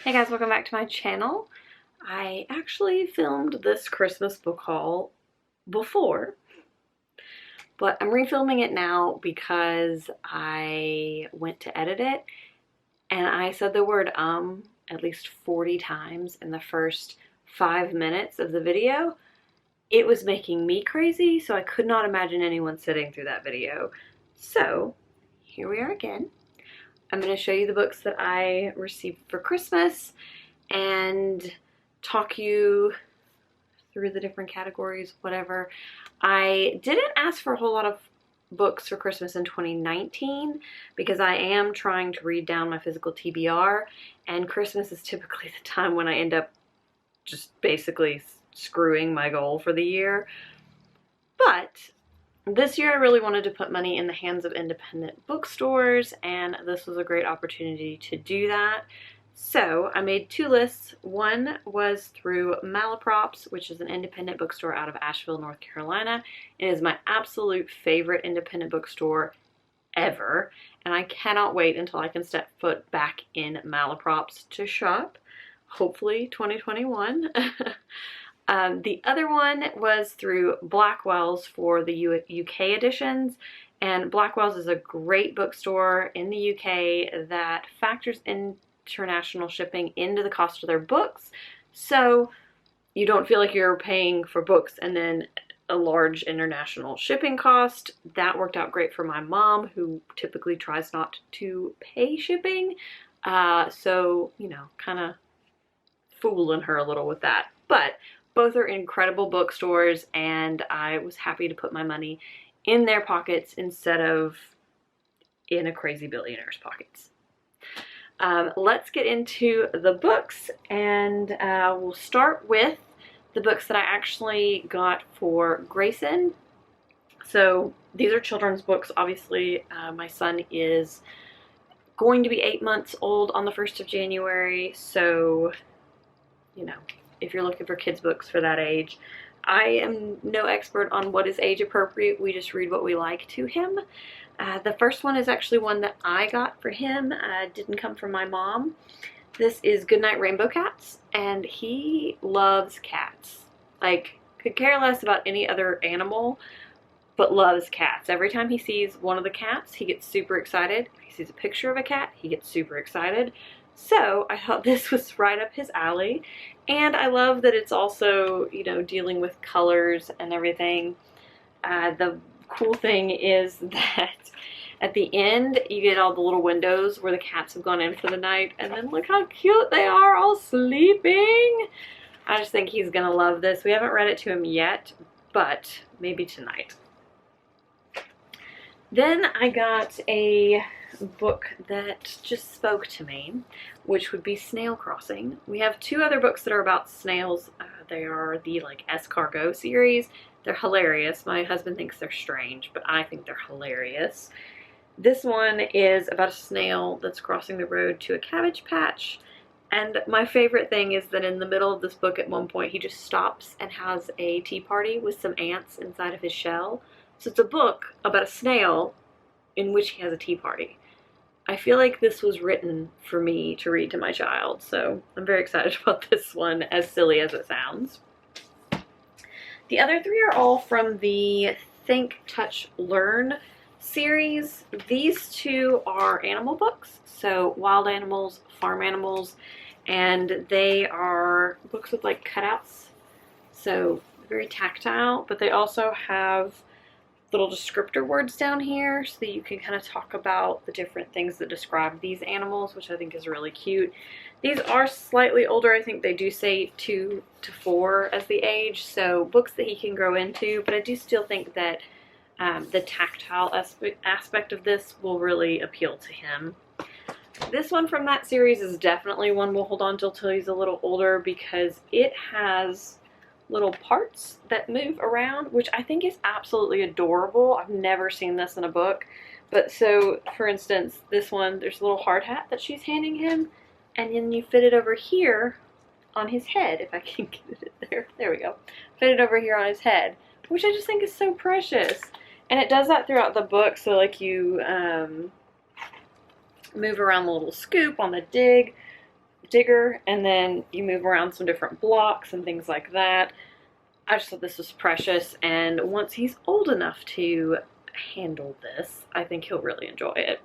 Hey guys, welcome back to my channel. I actually filmed this Christmas book haul before, but I'm refilming it now because I went to edit it and I said the word at least 40 times in the first 5 minutes of the video. It was making me crazy, so I could not imagine anyone sitting through that video. So here we are again. I'm going to show you the books that I received for Christmas and talk you through the different categories, whatever. I didn't ask for a whole lot of books for Christmas in 2019 because I am trying to read down my physical TBR, and Christmas is typically the time when I end up just basically screwing my goal for the year. But this year I really wanted to put money in the hands of independent bookstores, and this was a great opportunity to do that. So I made two lists. One was through Malaprops, which is an independent bookstore out of Asheville, North Carolina. It is my absolute favorite independent bookstore ever, and I cannot wait until I can step foot back in Malaprops to shop. Hopefully 2021. The other one was through Blackwell's for the UK editions, and Blackwell's is a great bookstore in the UK that factors international shipping into the cost of their books, so you don't feel like you're paying for books and then a large international shipping cost. That worked out great for my mom, who typically tries not to pay shipping, so, you know, kind of fooling her a little with that. But both are incredible bookstores, and I was happy to put my money in their pockets instead of in a crazy billionaire's pockets. Let's get into the books, and we'll start with the books that I actually got for Grayson. So these are children's books. Obviously, my son is going to be 8 months old on the 1st of January, so, you know, if you're looking for kids books for that age. I am no expert on what is age appropriate. We just read what we like to him. The first one is actually one that I got for him. Didn't come from my mom. This is Goodnight Rainbow Cats, and he loves cats. Like, could care less about any other animal, but loves cats. Every time he sees one of the cats, he gets super excited. If he sees a picture of a cat, he gets super excited. So I thought this was right up his alley, and I love that it's also, you know, dealing with colors and everything. The cool thing is that at the end you get all the little windows where the cats have gone in for the night, and then look how cute they are all sleeping. I just think he's gonna love this. We haven't read it to him yet, but maybe tonight. Then I got a book that just spoke to me, which would be Snail Crossing. We have two other books that are about snails. They are the like Escargot series. They're hilarious. My husband thinks they're strange, but I think they're hilarious. This one is about a snail that's crossing the road to a cabbage patch. And my favorite thing is that in the middle of this book at one point he just stops and has a tea party with some ants inside of his shell. So it's a book about a snail in which he has a tea party. I feel like this was written for me to read to my child, so I'm very excited about this one, as silly as it sounds. The other three are all from the Think, Touch, Learn series. These two are animal books, so wild animals, farm animals, and they are books with like cutouts, so very tactile, but they also have little descriptor words down here so that you can kind of talk about the different things that describe these animals, which I think is really cute. These are slightly older. I think they do say 2 to 4 as the age, so books that he can grow into, but I do still think that the tactile aspect of this will really appeal to him. This one from that series is definitely one we'll hold on till he's a little older, because it has little parts that move around, which I think is absolutely adorable. I've never seen this in a book. But so, for instance, this one, there's a little hard hat that she's handing him, and then you fit it over here on his head, if I can get it there. There we go. Fit it over here on his head, which I just think is so precious. And it does that throughout the book, so like you move around the little scoop on the dig. digger, and then you move around some different blocks and things like that. I just thought this was precious, and once he's old enough to handle this, I think he'll really enjoy it.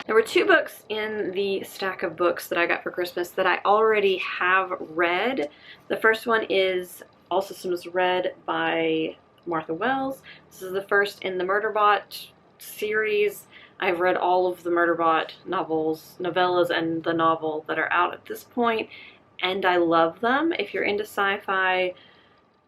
There were two books in the stack of books that I got for Christmas that I already have read. The first one is All Systems Red by Martha Wells. This is the first in the Murderbot series. I've read all of the Murderbot novellas, and the novel that are out at this point, and I love them. If you're into sci-fi,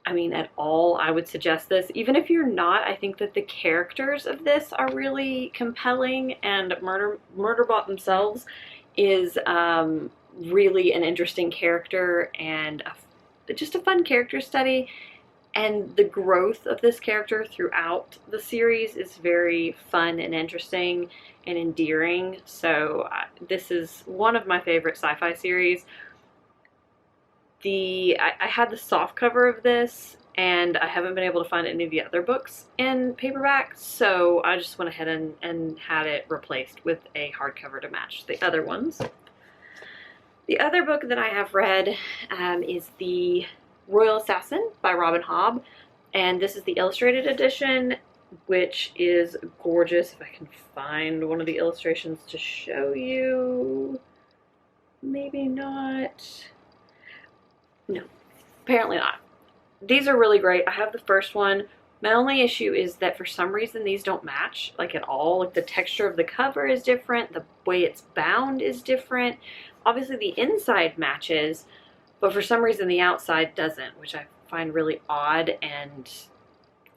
I mean, at all, I would suggest this. Even if you're not, I think that the characters of this are really compelling, and Murderbot themselves is really an interesting character and just a fun character study. And the growth of this character throughout the series is very fun and interesting and endearing. So this is one of my favorite sci-fi series. I had the soft cover of this, and I haven't been able to find any of the other books in paperback, so I just went ahead and had it replaced with a hardcover to match the other ones. The other book that I have read is The Royal Assassin by Robin Hobb, and this is the illustrated edition, which is gorgeous. If I can find one of the illustrations to show you. Maybe not. No, apparently not. These are really great. I have the first one. My only issue is that for some reason these don't match, like, at all. Like, the texture of the cover is different, the way it's bound is different. Obviously the inside matches, but for some reason the outside doesn't, which I find really odd and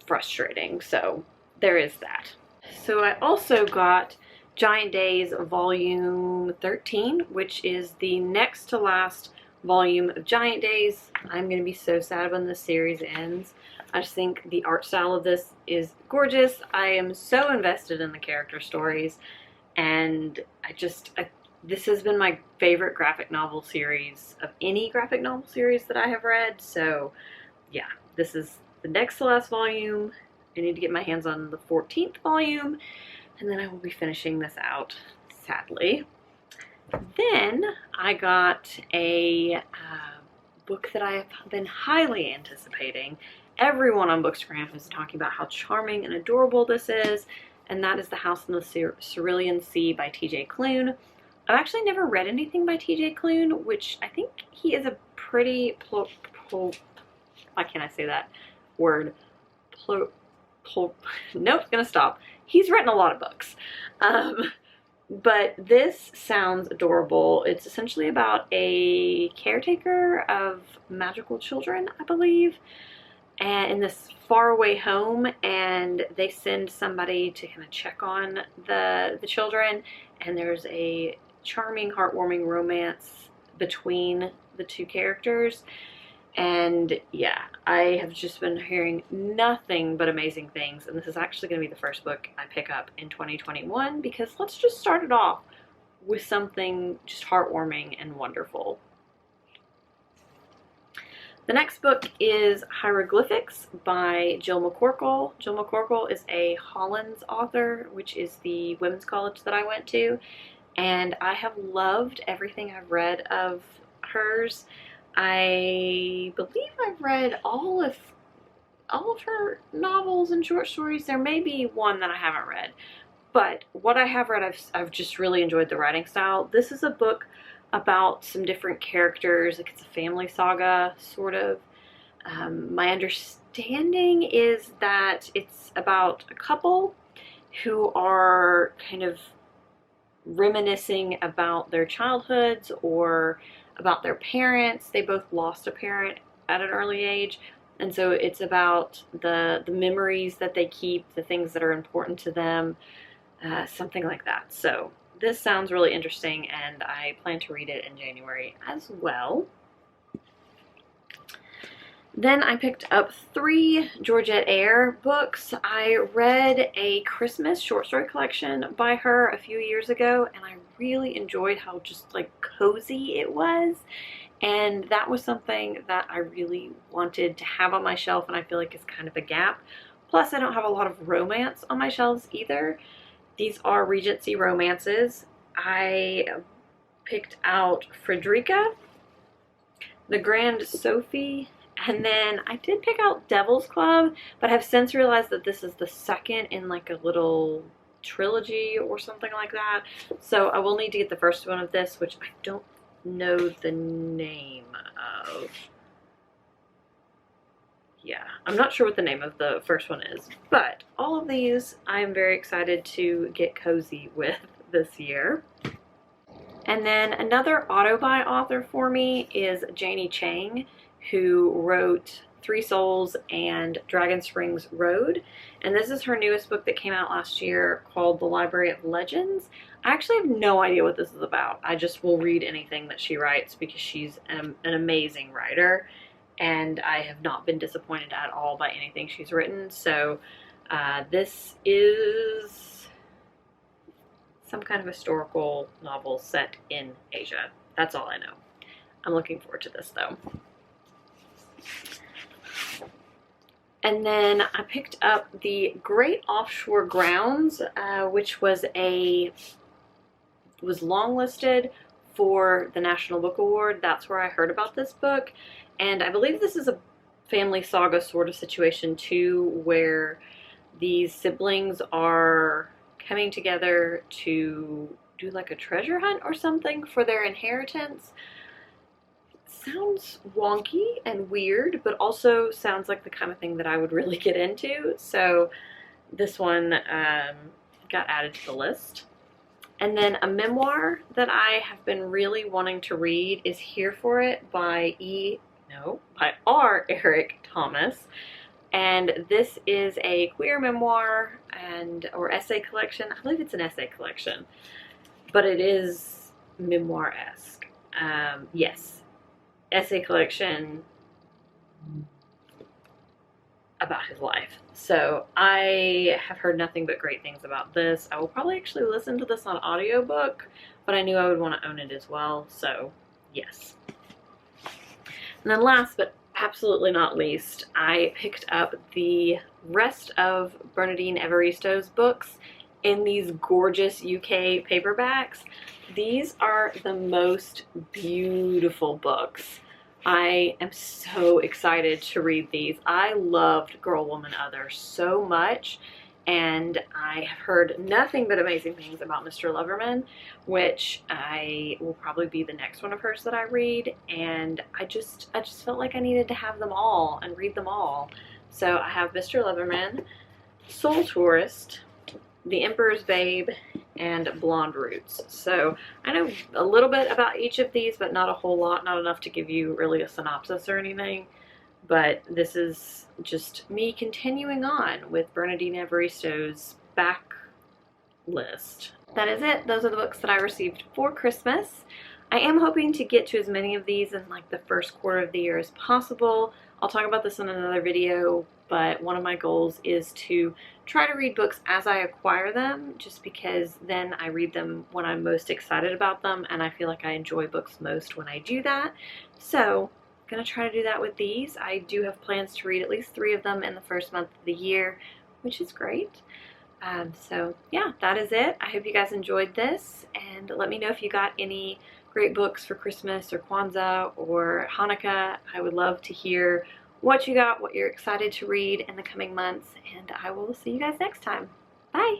frustrating. So there is that. So I also got Giant Days Volume 13, which is the next to last volume of Giant Days. I'm going to be so sad when this series ends. I just think the art style of this is gorgeous. I am so invested in the character stories, and this has been my favorite graphic novel series of any graphic novel series that I have read. So yeah, this is the next to last volume. I need to get my hands on the 14th volume, and then I will be finishing this out, sadly. Then I got a book that I have been highly anticipating. Everyone on Bookstagram is talking about how charming and adorable this is, and that is The House in the Cerulean Sea by T.J. Klune. I've actually never read anything by T.J. Klune, which I think he is a pretty why can't I say that word? Nope, gonna stop. He's written a lot of books. But this sounds adorable. It's essentially about a caretaker of magical children, I believe, and in this faraway home, and they send somebody to kind of check on the children, and there's a charming, heartwarming romance between the two characters. And yeah, I have just been hearing nothing but amazing things, and this is actually going to be the first book I pick up in 2021, because let's just start it off with something just heartwarming and wonderful. The next book is Hieroglyphics by Jill McCorkle. Jill McCorkle is a Hollins author, which is the women's college that I went to, and I have loved everything I've read of hers. I believe I've read all of her novels and short stories. There may be one that I haven't read, but what I have read, I've just really enjoyed the writing style. This is a book about some different characters. Like, it's a family saga, sort of. My understanding is that it's about a couple who are kind of reminiscing about their childhoods or about their parents. They both lost a parent at an early age, and so it's about the memories that they keep, the things that are important to them, something like that. So this sounds really interesting, and I plan to read it in January as well. Then I picked up 3 Georgette Eyre books. I read a Christmas short story collection by her a few years ago, and I really enjoyed how just like cozy it was. And that was something that I really wanted to have on my shelf, and I feel like it's kind of a gap. Plus, I don't have a lot of romance on my shelves either. These are Regency romances. I picked out Frederica, The Grand Sophie, and then I did pick out Devil's Club, but have since realized that this is the second in like a little trilogy or something like that. So I will need to get the first one of this, which I don't know the name of. Yeah, I'm not sure what the name of the first one is, but all of these I am very excited to get cozy with this year. And then another auto-buy author for me is Janie Chang, who wrote Three Souls and Dragon Springs Road. And this is her newest book that came out last year called The Library of Legends. I actually have no idea what this is about. I just will read anything that she writes because she's an amazing writer. And I have not been disappointed at all by anything she's written. So this is some kind of historical novel set in Asia. That's all I know. I'm looking forward to this though. And then I picked up The Great Offshore Grounds, which was longlisted for the National Book Award. That's where I heard about this book. And I believe this is a family saga sort of situation too, where these siblings are coming together to do like a treasure hunt or something for their inheritance. Sounds wonky and weird, but also sounds like the kind of thing that I would really get into. So this one got added to the list. And then a memoir that I have been really wanting to read is Here for It by R. Eric Thomas. And this is a queer memoir or essay collection. I believe it's an essay collection, but it is memoir-esque. Yes, essay collection about his life. So I have heard nothing but great things about this. I will probably actually listen to this on audiobook, but I knew I would want to own it as well. So yes. And then last but absolutely not least, I picked up the rest of Bernardine Evaristo's books in these gorgeous UK paperbacks. These are the most beautiful books. I am so excited to read these. I loved Girl, Woman, Other so much, and I have heard nothing but amazing things about Mr. Loverman, which I will probably be the next one of hers that I read, and I just felt like I needed to have them all and read them all. So I have Mr. Loverman, Soul Tourist, The Emperor's Babe, and Blonde Roots. So I know a little bit about each of these, but not a whole lot, not enough to give you really a synopsis or anything. But this is just me continuing on with Bernardine Evaristo's back list. That is it. Those are the books that I received for Christmas. I am hoping to get to as many of these in like the first quarter of the year as possible. I'll talk about this in another video, but one of my goals is to try to read books as I acquire them, just because then I read them when I'm most excited about them, and I feel like I enjoy books most when I do that. So I'm going to try to do that with these. I do have plans to read at least 3 of them in the first month of the year, which is great. So yeah, that is it. I hope you guys enjoyed this, and let me know if you got any great books for Christmas or Kwanzaa or Hanukkah. I would love to hear what you got, what you're excited to read in the coming months, and I will see you guys next time. Bye!